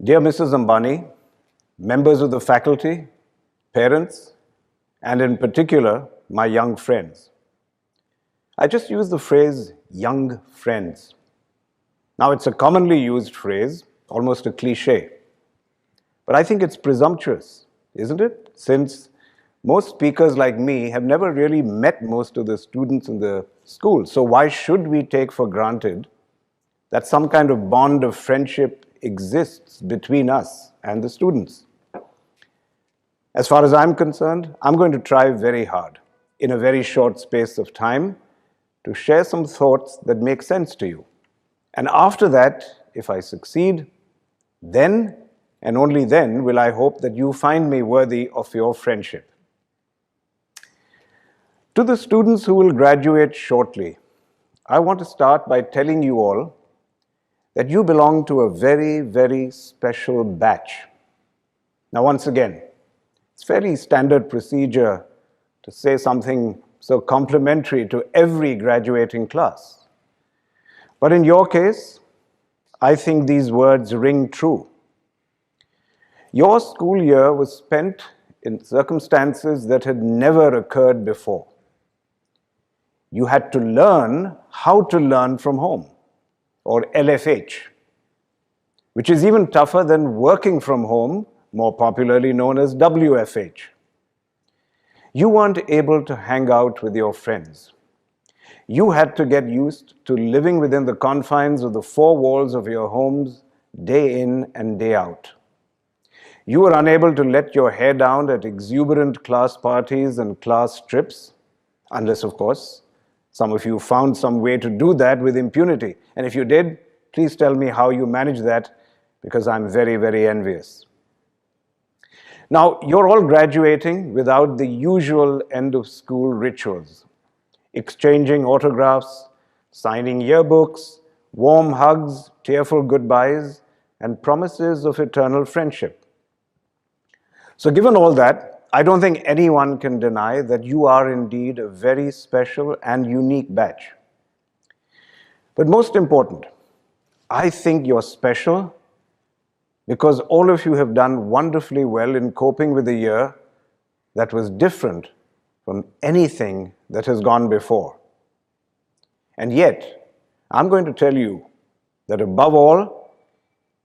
Dear Mrs. Ambani, members of the faculty, parents, and in particular, my young friends. I just use the phrase young friends. Now, it's a commonly used phrase, almost a cliche. But I think it's presumptuous, isn't it? Since most speakers like me have never really met most of the students in the school. So why should we take for granted that some kind of bond of friendship exists between us and the students? As far as I'm concerned, I'm going to try very hard in a very short space of time to share some thoughts that make sense to you. And after that, if I succeed, then and only then will I hope that you find me worthy of your friendship. To the students who will graduate shortly, I want to start by telling you all that you belong to a very, very special batch. Now, once again, it's fairly standard procedure to say something so complimentary to every graduating class. But in your case, I think these words ring true. Your school year was spent in circumstances that had never occurred before. You had to learn how to learn from home, or LFH, which is even tougher than working from home, more popularly known as WFH. You weren't able to hang out with your friends. You had to get used to living within the confines of the four walls of your homes day in and day out. You were unable to let your hair down at exuberant class parties and class trips, unless, of course, some of you found some way to do that with impunity. And if you did, please tell me how you managed that, because I'm very, very envious. Now, you're all graduating without the usual end-of-school rituals. Exchanging autographs, signing yearbooks, warm hugs, tearful goodbyes, and promises of eternal friendship. So given all that, I don't think anyone can deny that you are indeed a very special and unique batch. But most important, I think you're special because all of you have done wonderfully well in coping with a year that was different from anything that has gone before. And yet, I'm going to tell you that above all,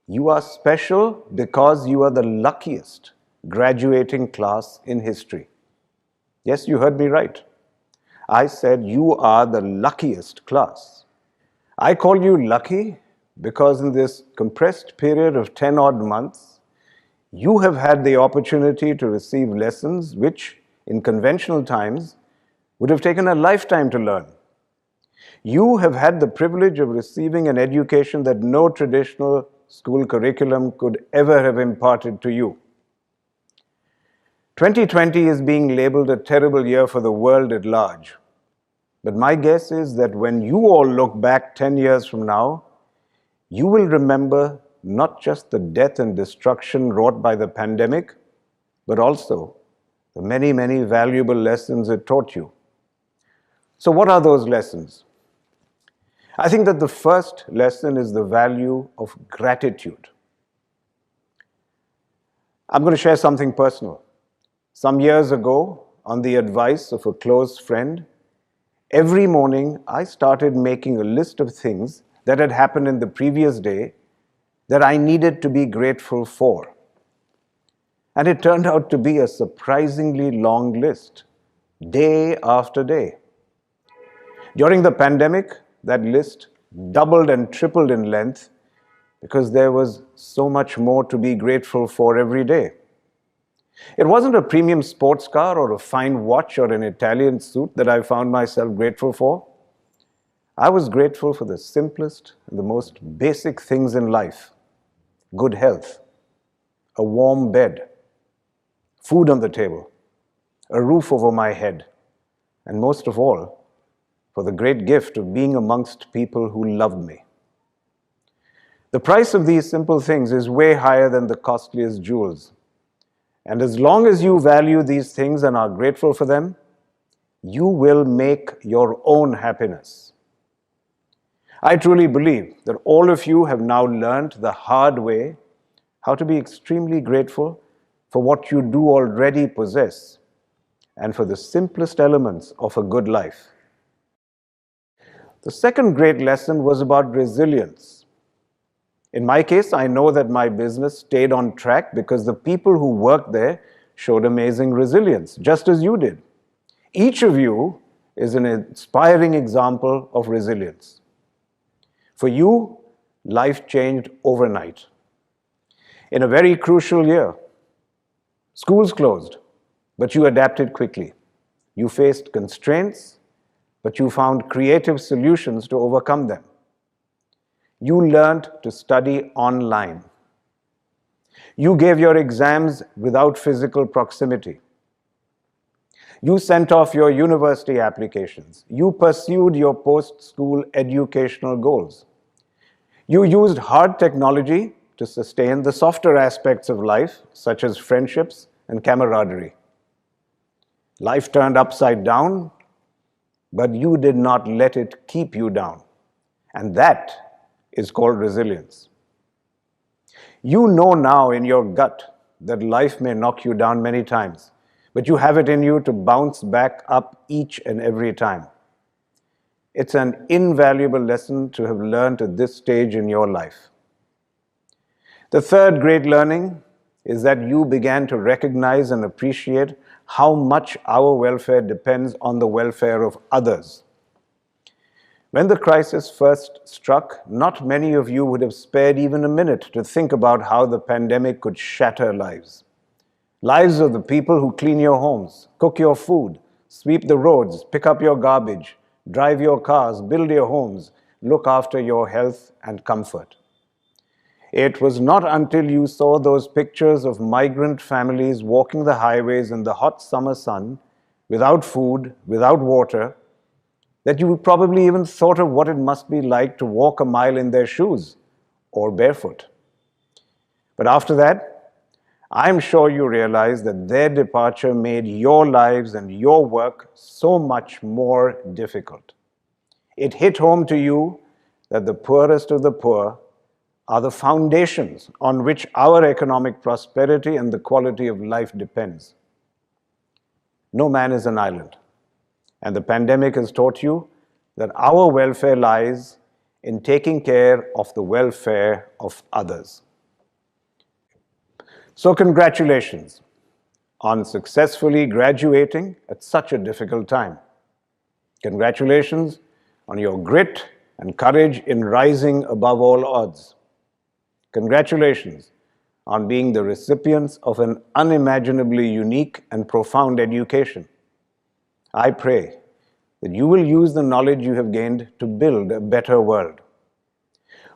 you are special because you are the luckiest graduating class in history. Yes, you heard me right. I said you are the luckiest class. I call you lucky because in this compressed period of 10-odd months, you have had the opportunity to receive lessons which, in conventional times, would have taken a lifetime to learn. You have had the privilege of receiving an education that no traditional school curriculum could ever have imparted to you. 2020 is being labeled a terrible year for the world at large. But my guess is that when you all look back 10 years from now, you will remember not just the death and destruction wrought by the pandemic, but also the many, many valuable lessons it taught you. So what are those lessons? I think that the first lesson is the value of gratitude. I'm going to share something personal. Some years ago, on the advice of a close friend, every morning I started making a list of things that had happened in the previous day that I needed to be grateful for. And it turned out to be a surprisingly long list, day after day. During the pandemic, that list doubled and tripled in length because there was so much more to be grateful for every day. It wasn't a premium sports car or a fine watch or an Italian suit that I found myself grateful for. I was grateful for the simplest and the most basic things in life. Good health, a warm bed, food on the table, a roof over my head, and most of all, for the great gift of being amongst people who loved me. The price of these simple things is way higher than the costliest jewels. And as long as you value these things and are grateful for them, you will make your own happiness. I truly believe that all of you have now learned the hard way how to be extremely grateful for what you do already possess, and for the simplest elements of a good life. The second great lesson was about resilience. In my case, I know that my business stayed on track because the people who worked there showed amazing resilience, just as you did. Each of you is an inspiring example of resilience. For you, life changed overnight. In a very crucial year, schools closed, but you adapted quickly. You faced constraints, but you found creative solutions to overcome them. You learned to study online. You gave your exams without physical proximity. You sent off your university applications. You pursued your post-school educational goals. You used hard technology to sustain the softer aspects of life, such as friendships and camaraderie. Life turned upside down, but you did not let it keep you down. And that is called resilience. You know now in your gut that life may knock you down many times, but you have it in you to bounce back up each and every time. It's an invaluable lesson to have learned at this stage in your life. The third great learning is that you began to recognize and appreciate how much our welfare depends on the welfare of others. When the crisis first struck, not many of you would have spared even a minute to think about how the pandemic could shatter lives. Lives of the people who clean your homes, cook your food, sweep the roads, pick up your garbage, drive your cars, build your homes, look after your health and comfort. It was not until you saw those pictures of migrant families walking the highways in the hot summer sun, without food, without water, that you probably even thought of what it must be like to walk a mile in their shoes or barefoot. But after that, I'm sure you realize that their departure made your lives and your work so much more difficult. It hit home to you that the poorest of the poor are the foundations on which our economic prosperity and the quality of life depends. No man is an island, and the pandemic has taught you that our welfare lies in taking care of the welfare of others. So congratulations on successfully graduating at such a difficult time. Congratulations on your grit and courage in rising above all odds. Congratulations on being the recipients of an unimaginably unique and profound education. I pray that you will use the knowledge you have gained to build a better world.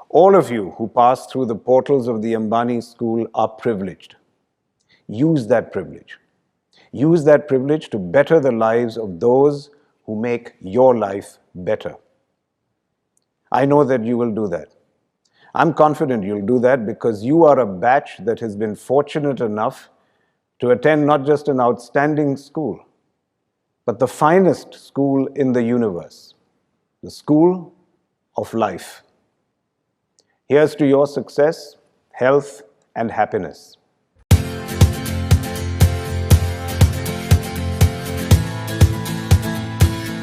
All of you who pass through the portals of the Ambani School are privileged. Use that privilege. Use that privilege to better the lives of those who make your life better. I know that you will do that. I'm confident you'll do that because you are a batch that has been fortunate enough to attend not just an outstanding school, but the finest school in the universe, the school of life. Here's to your success, health, and happiness.